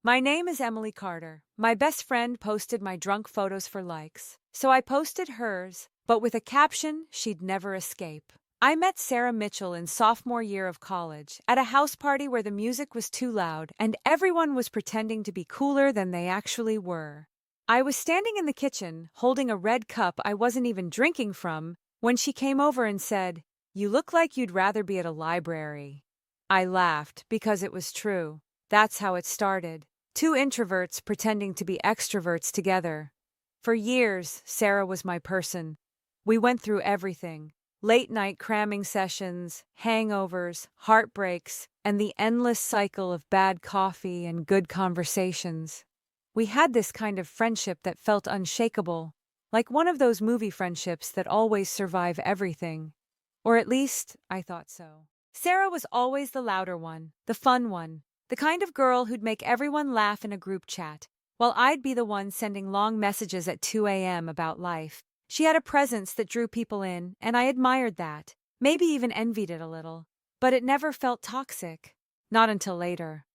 My name is Emily Carter. My best friend posted my drunk photos for likes, so I posted hers, but with a caption she'd never escape. I met Sarah Mitchell in sophomore year of college at a house party where the music was too loud and everyone was pretending to be cooler than they actually were. I was standing in the kitchen, holding a red cup I wasn't even drinking from, when she came over and said, "You look like you'd rather be at a library." I laughed because it was true. That's how it started. Two introverts pretending to be extroverts together. For years, Sarah was my person. We went through everything. Late-night cramming sessions, hangovers, heartbreaks, and the endless cycle of bad coffee and good conversations. We had this kind of friendship that felt unshakable, like one of those movie friendships that always survive everything. Or at least, I thought so. Sarah was always the louder one, the fun one, the kind of girl who'd make everyone laugh in a group chat, while I'd be the one sending long messages at 2 a.m. about life. She had a presence that drew people in, and I admired that, maybe even envied it a little. But it never felt toxic. Not until later.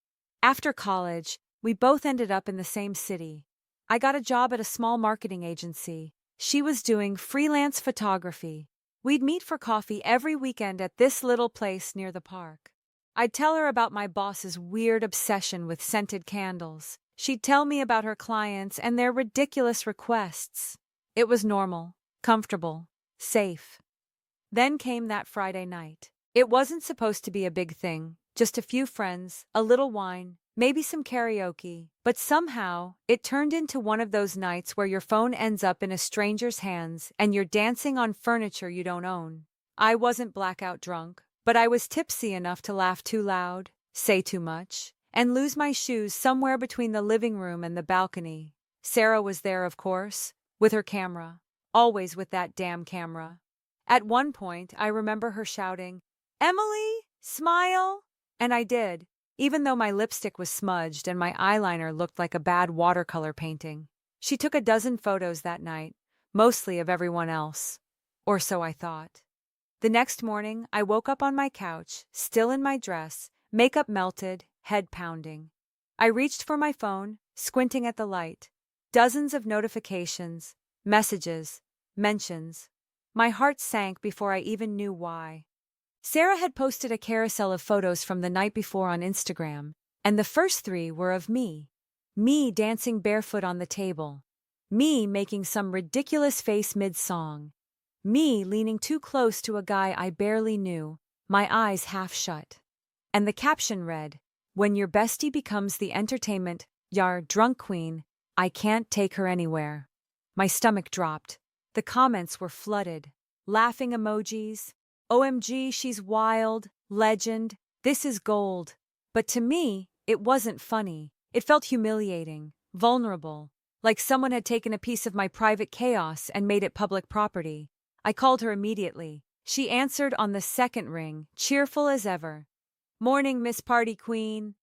After college, we both ended up in the same city. I got a job at a small marketing agency. She was doing freelance photography. We'd meet for coffee every weekend at this little place near the park. I'd tell her about my boss's weird obsession with scented candles. She'd tell me about her clients and their ridiculous requests. It was normal, comfortable, safe. Then came that Friday night. It wasn't supposed to be a big thing, just a few friends, a little wine, maybe some karaoke, but somehow it turned into one of those nights where your phone ends up in a stranger's hands and you're dancing on furniture you don't own. I wasn't blackout drunk, but I was tipsy enough to laugh too loud, say too much, and lose my shoes somewhere between the living room and the balcony. Sarah was there, of course, with her camera, always with that damn camera. At one point, I remember her shouting, "Emily, smile!" And I did, even though my lipstick was smudged and my eyeliner looked like a bad watercolor painting. She took a dozen photos that night, mostly of everyone else. Or so I thought. The next morning, I woke up on my couch, still in my dress, makeup melted, head pounding. I reached for my phone, squinting at the light. Dozens of notifications, messages, mentions. My heart sank before I even knew why. Sarah had posted a carousel of photos from the night before on Instagram, and the first three were of me. Me dancing barefoot on the table. Me making some ridiculous face mid-song. Me leaning too close to a guy I barely knew, my eyes half shut. And the caption read, "When your bestie becomes the entertainment, yar drunk queen, I can't take her anywhere." My stomach dropped. The comments were flooded. Laughing emojis. "OMG, she's wild. Legend. This is gold." But to me, it wasn't funny. It felt humiliating, vulnerable, like someone had taken a piece of my private chaos and made it public property. I called her immediately. She answered on the second ring, cheerful as ever. "Morning, Miss Party Queen."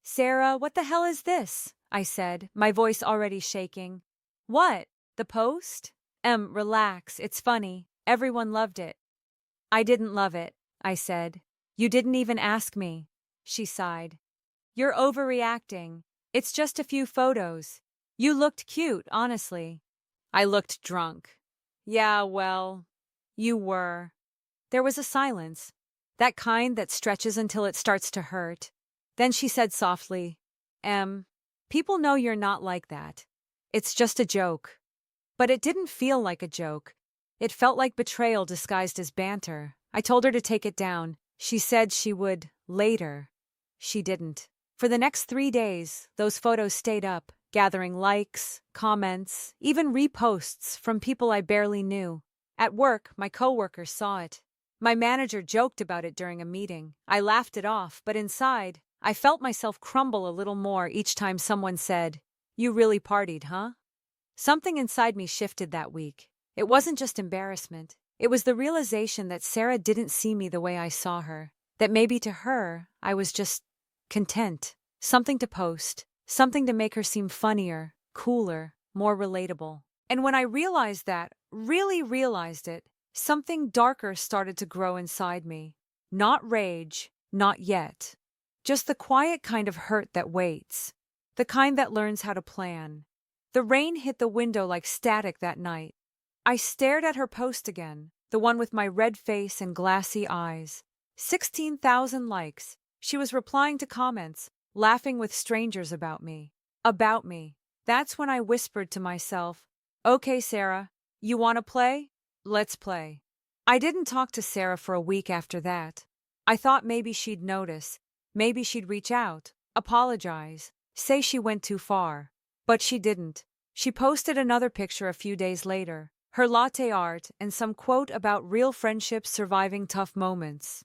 "Sarah, what the hell is this?" I said, my voice already shaking. "What? The post?" Relax, it's funny. Everyone loved it." "I didn't love it," I said. "You didn't even ask me." She sighed. "You're overreacting. It's just a few photos. You looked cute, honestly." I looked drunk. "Yeah, well, you were." There was a silence, that kind that stretches until it starts to hurt. Then she said softly, People know you're not like that. It's just a joke." But it didn't feel like a joke. It felt like betrayal disguised as banter. I told her to take it down. She said she would, later. She didn't. For the next 3 days, those photos stayed up, gathering likes, comments, even reposts from people I barely knew. At work, my coworkers saw it. My manager joked about it during a meeting. I laughed it off, but inside, I felt myself crumble a little more each time someone said, "You really partied, huh?" Something inside me shifted that week. It wasn't just embarrassment. It was the realization that Sarah didn't see me the way I saw her. That maybe to her, I was just content. Something to post. Something to make her seem funnier, cooler, more relatable. And when I realized that, really realized it, something darker started to grow inside me. Not rage, not yet. Just the quiet kind of hurt that waits. the kind that learns how to plan. The rain hit the window like static that night. I stared at her post again, the one with my red face and glassy eyes. 16,000 likes. She was replying to comments, laughing with strangers about me. About me. That's when I whispered to myself, "Okay, Sarah, you want to play? Let's play." I didn't talk to Sarah for a week after that. I thought maybe she'd notice, maybe she'd reach out, apologize, say she went too far. But she didn't. She posted another picture a few days later, her latte art and some quote about real friendships surviving tough moments.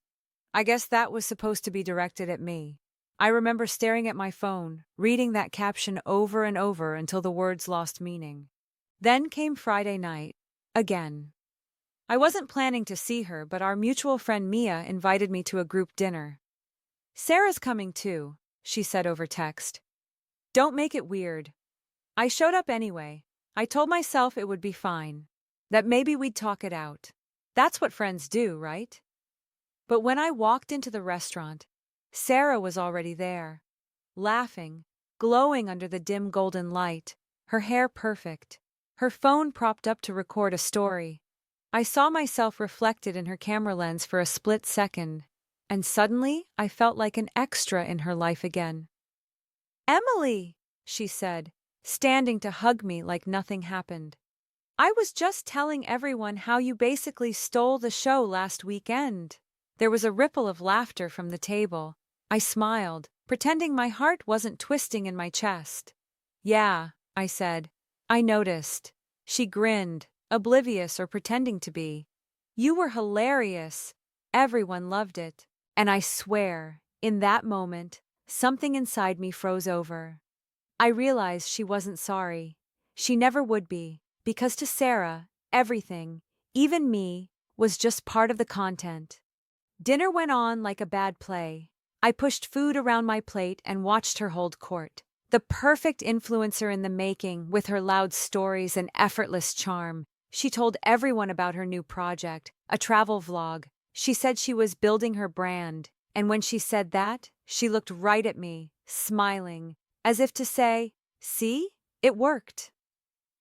I guess that was supposed to be directed at me. I remember staring at my phone, reading that caption over and over until the words lost meaning. Then came Friday night. Again. I wasn't planning to see her, but our mutual friend Mia invited me to a group dinner. "Sarah's coming too," she said over text. "Don't make it weird." I showed up anyway. I told myself it would be fine, that maybe we'd talk it out. That's what friends do, right? But when I walked into the restaurant, Sarah was already there, laughing, glowing under the dim golden light, her hair perfect, her phone propped up to record a story. I saw myself reflected in her camera lens for a split second, and suddenly I felt like an extra in her life again. "Emily," she said, standing to hug me like nothing happened. "I was just telling everyone how you basically stole the show last weekend." There was a ripple of laughter from the table. I smiled, pretending my heart wasn't twisting in my chest. "Yeah," I said. "I noticed." She grinned, oblivious or pretending to be. "You were hilarious. Everyone loved it." And I swear, in that moment, something inside me froze over. I realized she wasn't sorry. She never would be, because to Sarah, everything, even me, was just part of the content. Dinner went on like a bad play. I pushed food around my plate and watched her hold court. The perfect influencer in the making, with her loud stories and effortless charm. She told everyone about her new project, a travel vlog. She said she was building her brand, and when she said that, she looked right at me, smiling, as if to say, "See? It worked."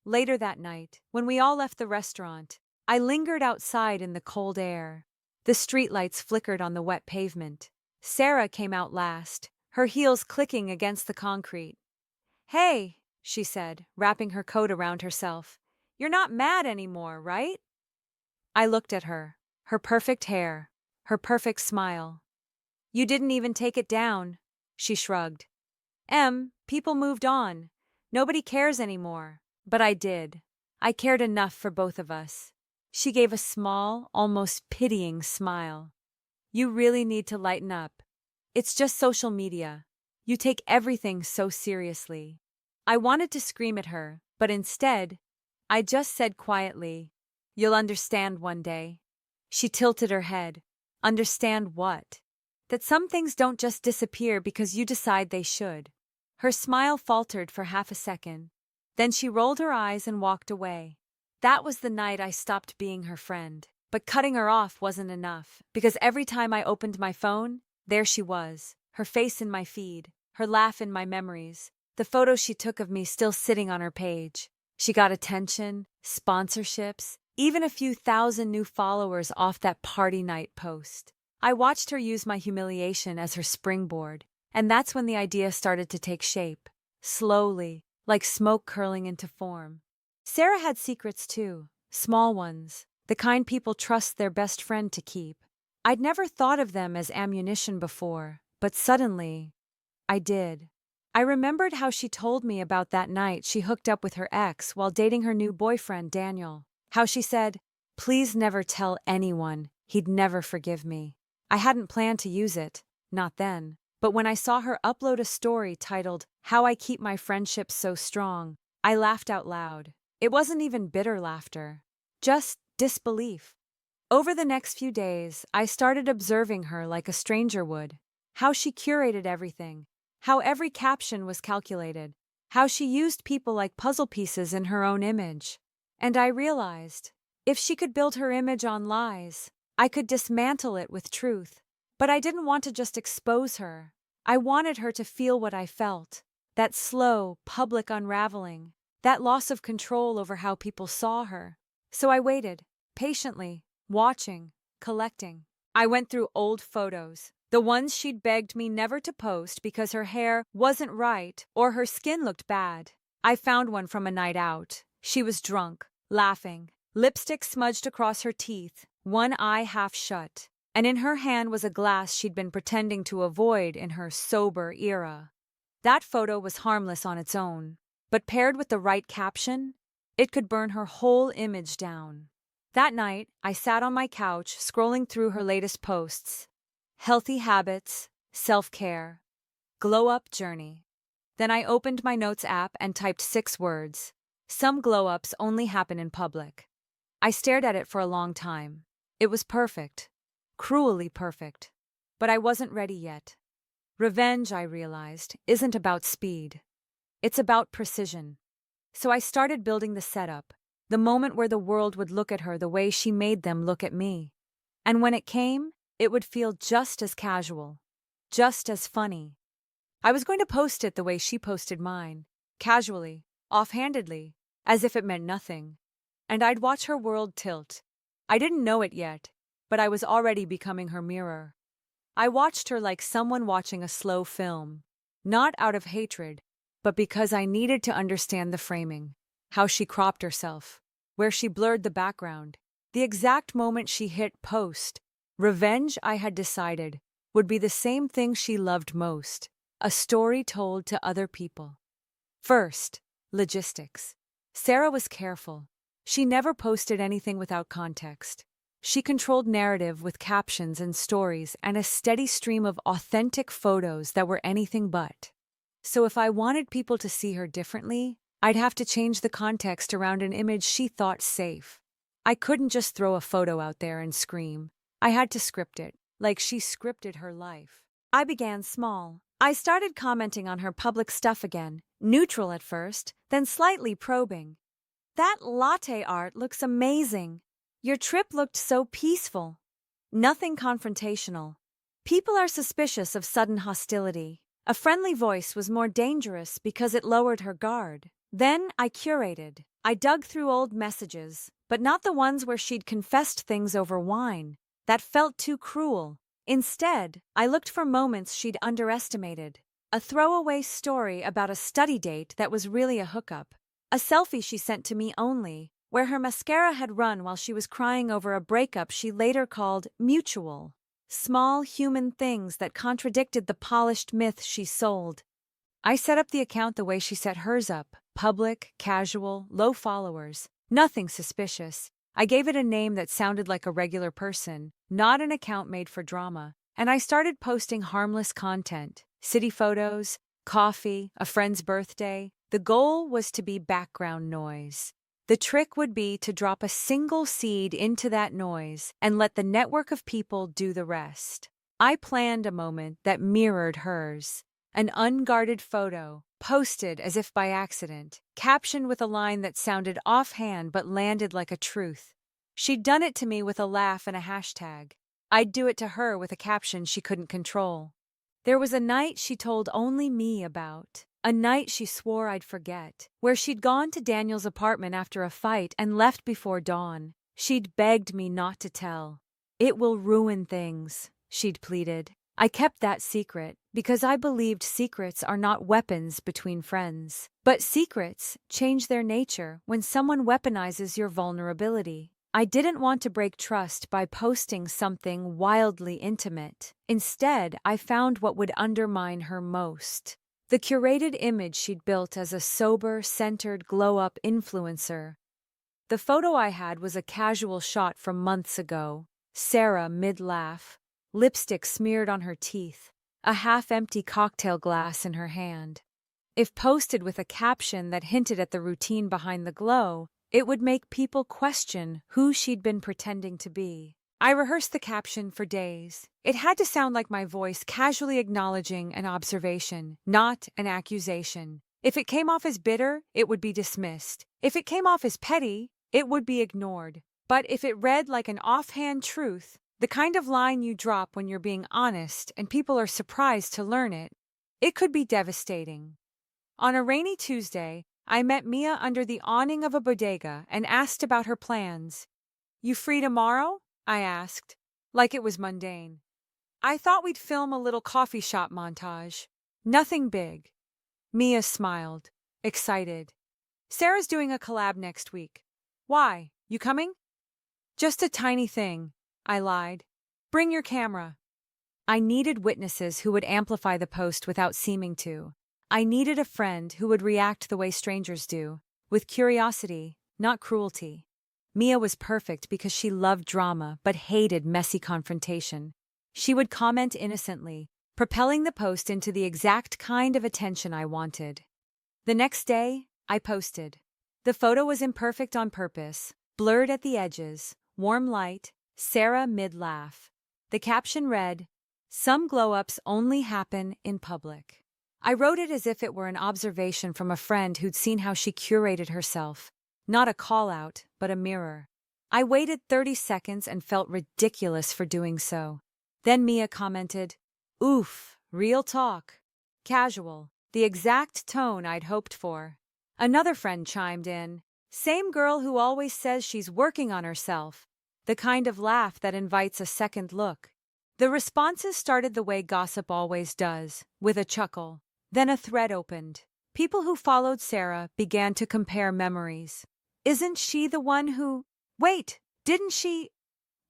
Later that night, when we all left the restaurant, I lingered outside in the cold air. The streetlights flickered on the wet pavement. Sarah came out last, her heels clicking against the concrete. "Hey," she said, wrapping her coat around herself. "You're not mad anymore, right?" I looked at her perfect hair, her perfect smile. "You didn't even take it down," she shrugged. People moved on. Nobody cares anymore. But I did. I cared enough for both of us." She gave a small, almost pitying smile. "You really need to lighten up. It's just social media. You take everything so seriously." I wanted to scream at her, but instead, I just said quietly, "You'll understand one day." She tilted her head. "Understand what?" "That some things don't just disappear because you decide they should." Her smile faltered for half a second. Then she rolled her eyes and walked away. That was the night I stopped being her friend. But cutting her off wasn't enough, because every time I opened my phone, there she was, her face in my feed, her laugh in my memories, the photos she took of me still sitting on her page. She got attention, sponsorships, even a few thousand new followers off that party night post. I watched her use my humiliation as her springboard, and that's when the idea started to take shape, slowly, like smoke curling into form. Sarah had secrets too, small ones, the kind people trust their best friend to keep. I'd never thought of them as ammunition before, but suddenly, I did. I remembered how she told me about that night she hooked up with her ex while dating her new boyfriend, Daniel. How she said, "Please never tell anyone, he'd never forgive me." I hadn't planned to use it, not then. But when I saw her upload a story titled, "How I Keep My Friendships So Strong," I laughed out loud. It wasn't even bitter laughter, just disbelief. Over the next few days, I started observing her like a stranger would. How she curated everything, how every caption was calculated, how she used people like puzzle pieces in her own image. And I realized, if she could build her image on lies, I could dismantle it with truth. But I didn't want to just expose her. I wanted her to feel what I felt, that slow, public unraveling, that loss of control over how people saw her. So I waited, patiently, watching, collecting. I went through old photos, the ones she'd begged me never to post because her hair wasn't right or her skin looked bad. I found one from a night out. She was drunk, laughing, lipstick smudged across her teeth, one eye half shut, and in her hand was a glass she'd been pretending to avoid in her sober era. That photo was harmless on its own, but paired with the right caption, it could burn her whole image down. That night, I sat on my couch scrolling through her latest posts. Healthy habits, self-care, glow-up journey. Then I opened my notes app and typed 6 words. Some glow-ups only happen in public. I stared at it for a long time. It was perfect. Cruelly perfect. But I wasn't ready yet. Revenge, I realized, isn't about speed. It's about precision. So I started building the setup, the moment where the world would look at her the way she made them look at me. And when it came, it would feel just as casual, just as funny. I was going to post it the way she posted mine, casually, offhandedly, as if it meant nothing. And I'd watch her world tilt. I didn't know it yet, but I was already becoming her mirror. I watched her like someone watching a slow film, not out of hatred, but because I needed to understand the framing, how she cropped herself, where she blurred the background, the exact moment she hit post. Revenge, I had decided, would be the same thing she loved most, a story told to other people. First, logistics. Sarah was careful. She never posted anything without context. She controlled narrative with captions and stories and a steady stream of authentic photos that were anything but. So if I wanted people to see her differently, I'd have to change the context around an image she thought safe. I couldn't just throw a photo out there and scream. I had to script it, like she scripted her life. I began small. I started commenting on her public stuff again, neutral at first, then slightly probing. That latte art looks amazing. Your trip looked so peaceful. Nothing confrontational. People are suspicious of sudden hostility. A friendly voice was more dangerous because it lowered her guard. Then I curated. I dug through old messages, but not the ones where she'd confessed things over wine. That felt too cruel. Instead, I looked for moments she'd underestimated. A throwaway story about a study date that was really a hookup. A selfie she sent to me only, where her mascara had run while she was crying over a breakup she later called mutual. Small human things that contradicted the polished myth she sold. I set up the account the way she set hers up, public, casual, low followers, nothing suspicious. I gave it a name that sounded like a regular person, not an account made for drama, and I started posting harmless content, city photos, coffee, a friend's birthday. The goal was to be background noise. The trick would be to drop a single seed into that noise and let the network of people do the rest. I planned a moment that mirrored hers. An unguarded photo, posted as if by accident, captioned with a line that sounded offhand but landed like a truth. She'd done it to me with a laugh and a hashtag. I'd do it to her with a caption she couldn't control. There was a night she told only me about. A night she swore I'd forget, where she'd gone to Daniel's apartment after a fight and left before dawn. She'd begged me not to tell. It will ruin things, she'd pleaded. I kept that secret because I believed secrets are not weapons between friends. But secrets change their nature when someone weaponizes your vulnerability. I didn't want to break trust by posting something wildly intimate. Instead, I found what would undermine her most. The curated image she'd built as a sober, centered, glow-up influencer. The photo I had was a casual shot from months ago. Sarah mid-laugh, lipstick smeared on her teeth, a half-empty cocktail glass in her hand. If posted with a caption that hinted at the routine behind the glow, it would make people question who she'd been pretending to be. I rehearsed the caption for days. It had to sound like my voice casually acknowledging an observation, not an accusation. If it came off as bitter, it would be dismissed. If it came off as petty, it would be ignored. But if it read like an offhand truth, the kind of line you drop when you're being honest and people are surprised to learn it, it could be devastating. On a rainy Tuesday, I met Mia under the awning of a bodega and asked about her plans. "You free tomorrow?" I asked, like it was mundane. "I thought we'd film a little coffee shop montage. Nothing big." Mia smiled, excited. "Sarah's doing a collab next week. Why, you coming?" "Just a tiny thing," I lied. "Bring your camera." I needed witnesses who would amplify the post without seeming to. I needed a friend who would react the way strangers do, with curiosity, not cruelty. Mia was perfect because she loved drama but hated messy confrontation. She would comment innocently, propelling the post into the exact kind of attention I wanted. The next day, I posted. The photo was imperfect on purpose, blurred at the edges, warm light, Sarah mid-laugh. The caption read, "Some glow-ups only happen in public." I wrote it as if it were an observation from a friend who'd seen how she curated herself. Not a call-out, but a mirror. I waited 30 seconds and felt ridiculous for doing so. Then Mia commented, "Oof, real talk." Casual, the exact tone I'd hoped for. Another friend chimed in, "Same girl who always says she's working on herself." The kind of laugh that invites a second look. The responses started the way gossip always does, with a chuckle. Then a thread opened. People who followed Sarah began to compare memories. "Isn't she the one who... Wait, didn't she..."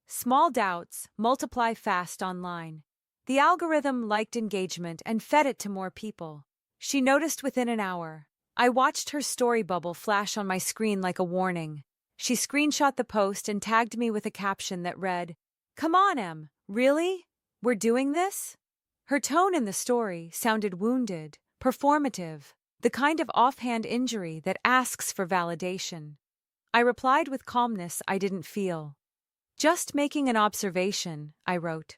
Small doubts multiply fast online. The algorithm liked engagement and fed it to more people. She noticed within an hour. I watched her story bubble flash on my screen like a warning. She screenshot the post and tagged me with a caption that read, "Come on, Em, really? We're doing this?" Her tone in the story sounded wounded, performative, the kind of offhand injury that asks for validation. I replied with calmness I didn't feel. "Just making an observation," I wrote.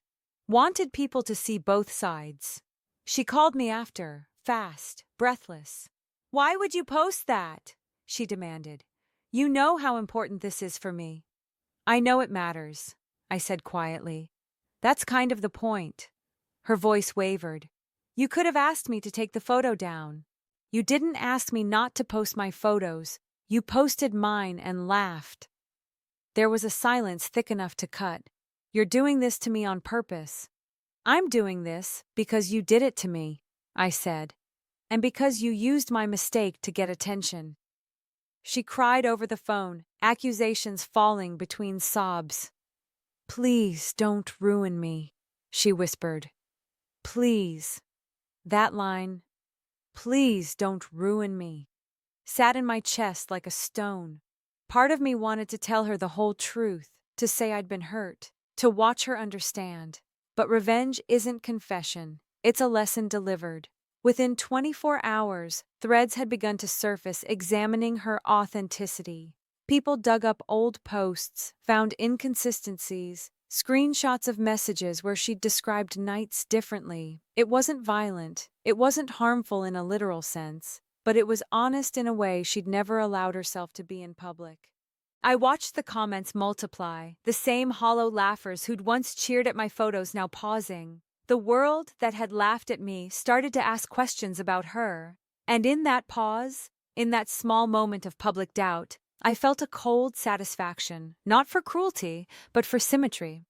"Wanted people to see both sides." She called me after, fast, breathless. "Why would you post that?" she demanded. "You know how important this is for me." "I know it matters," I said quietly. "That's kind of the point." Her voice wavered. "You could have asked me to take the photo down." "You didn't ask me not to post my photos. You posted mine and laughed." There was a silence thick enough to cut. "You're doing this to me on purpose." "I'm doing this because you did it to me," I said. "And because you used my mistake to get attention." She cried over the phone, accusations falling between sobs. "Please don't ruin me," she whispered. "Please." That line, "Please don't ruin me," sat in my chest like a stone. Part of me wanted to tell her the whole truth, to say I'd been hurt, to watch her understand. But revenge isn't confession, it's a lesson delivered. Within 24 hours, threads had begun to surface examining her authenticity. People dug up old posts, found inconsistencies, screenshots of messages where she'd described nights differently. It wasn't violent, it wasn't harmful in a literal sense, but it was honest in a way she'd never allowed herself to be in public. I watched the comments multiply, the same hollow laughers who'd once cheered at my photos now pausing. The world that had laughed at me started to ask questions about her. And in that pause, in that small moment of public doubt, I felt a cold satisfaction, not for cruelty, but for symmetry.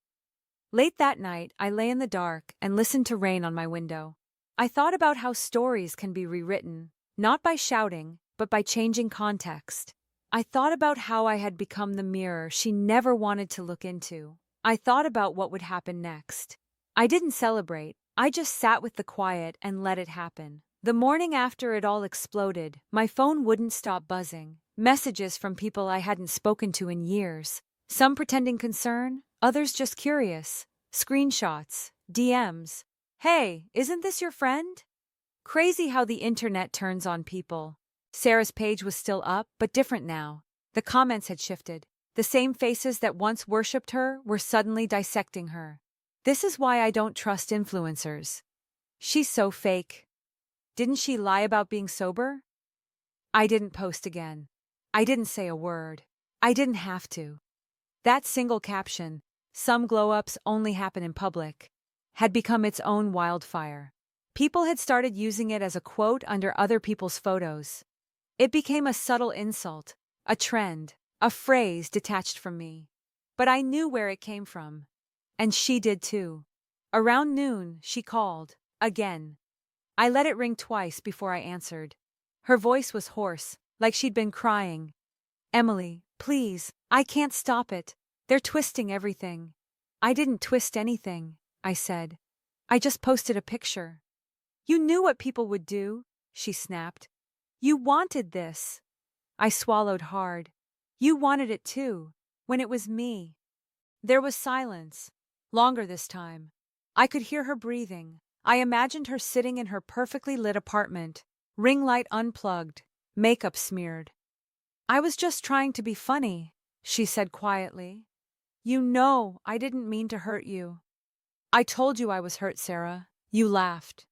Late that night, I lay in the dark and listened to rain on my window. I thought about how stories can be rewritten, not by shouting, but by changing context. I thought about how I had become the mirror she never wanted to look into. I thought about what would happen next. I didn't celebrate, I just sat with the quiet and let it happen. The morning after it all exploded, my phone wouldn't stop buzzing. Messages from people I hadn't spoken to in years. Some pretending concern, others just curious. Screenshots, DMs. "Hey, isn't this your friend?" Crazy how the internet turns on people. Sarah's page was still up, but different now. The comments had shifted. The same faces that once worshipped her were suddenly dissecting her. "This is why I don't trust influencers. She's so fake. Didn't she lie about being sober?" I didn't post again. I didn't say a word. I didn't have to. That single caption, "Some glow-ups only happen in public," had become its own wildfire. People had started using it as a quote under other people's photos. It became a subtle insult, a trend, a phrase detached from me. But I knew where it came from. And she did too. Around noon, she called. Again. I let it ring twice before I answered. Her voice was hoarse, like she'd been crying. Emily, please, I can't stop it. They're twisting everything. I didn't twist anything, I said. I just posted a picture. You knew what people would do, she snapped. You wanted this. I swallowed hard. You wanted it too, when it was me. There was silence, longer this time. I could hear her breathing. I imagined her sitting in her perfectly lit apartment, ring light unplugged, makeup smeared. I was just trying to be funny, she said quietly. You know I didn't mean to hurt you. I told you I was hurt, Sarah. You laughed.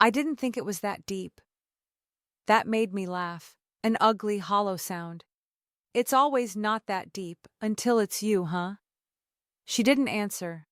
I didn't think it was that deep. That made me laugh, an ugly, hollow sound. It's always not that deep until it's you, huh? She didn't answer.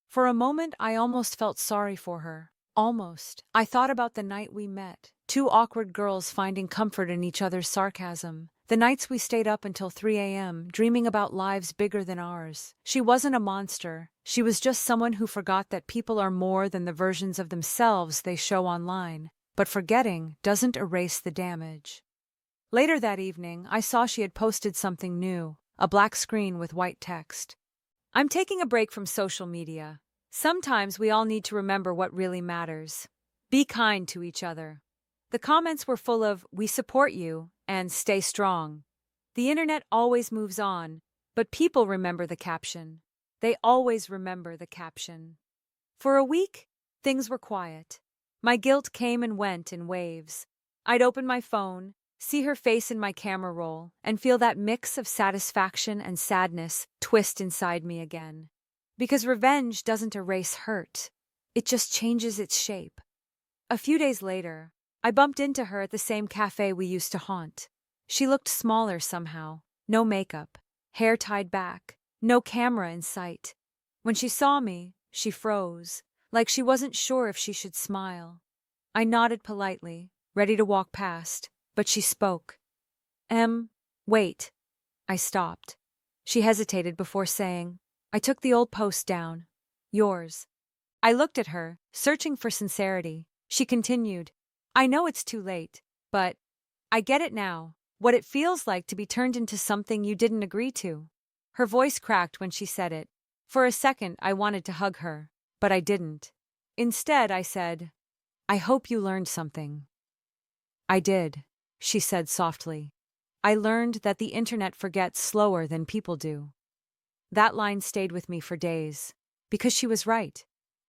For a moment, I almost felt sorry for her. Almost. I thought about the night we met, two awkward girls finding comfort in each other's sarcasm. The nights we stayed up until 3 a.m., dreaming about lives bigger than ours. She wasn't a monster. She was just someone who forgot that people are more than the versions of themselves they show online. But forgetting doesn't erase the damage. Later that evening, I saw she had posted something new, a black screen with white text. I'm taking a break from social media. Sometimes we all need to remember what really matters. Be kind to each other. The comments were full of, "We support you," and "Stay strong." The internet always moves on, but people remember the caption. They always remember the caption. For a week, things were quiet. My guilt came and went in waves. I'd open my phone, see her face in my camera roll, and feel that mix of satisfaction and sadness twist inside me again. Because revenge doesn't erase hurt. It just changes its shape. A few days later, I bumped into her at the same cafe we used to haunt. She looked smaller somehow. No makeup, hair tied back, no camera in sight. When she saw me, she froze, like she wasn't sure if she should smile. I nodded politely, ready to walk past, but she spoke. Wait. I stopped. She hesitated before saying, I took the old post down. Yours. I looked at her, searching for sincerity. She continued, I know it's too late, but I get it now, what it feels like to be turned into something you didn't agree to. Her voice cracked when she said it. For a second, I wanted to hug her, but I didn't. Instead, I said, I hope you learned something. I did, she said softly. I learned that the internet forgets slower than people do. That line stayed with me for days, because she was right.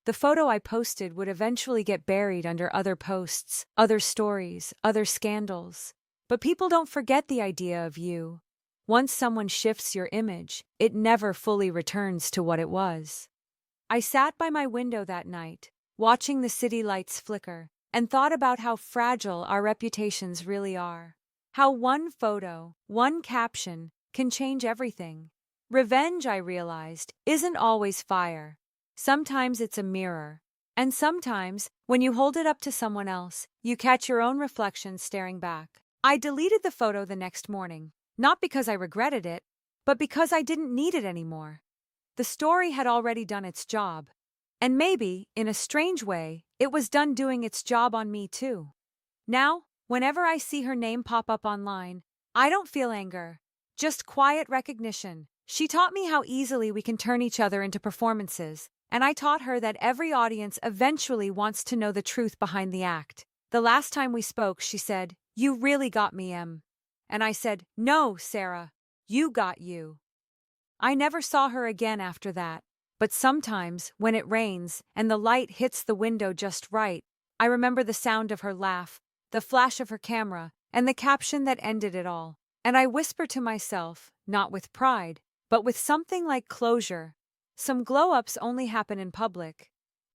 The photo I posted would eventually get buried under other posts, other stories, other scandals. But people don't forget the idea of you. Once someone shifts your image, it never fully returns to what it was. I sat by my window that night, watching the city lights flicker, and thought about how fragile our reputations really are. How one photo, one caption, can change everything. Revenge, I realized, isn't always fire. Sometimes it's a mirror. And sometimes, when you hold it up to someone else, you catch your own reflection staring back. I deleted the photo the next morning, not because I regretted it, but because I didn't need it anymore. The story had already done its job. And maybe, in a strange way, it was done doing its job on me too. Now, whenever I see her name pop up online, I don't feel anger, just quiet recognition. She taught me how easily we can turn each other into performances, and I taught her that every audience eventually wants to know the truth behind the act. The last time we spoke, she said, You really got me, Em. And I said, No, Sarah, you got you. I never saw her again after that, but sometimes, when it rains and the light hits the window just right, I remember the sound of her laugh, the flash of her camera, and the caption that ended it all. And I whisper to myself, not with pride, but with something like closure. Some glow-ups only happen in public.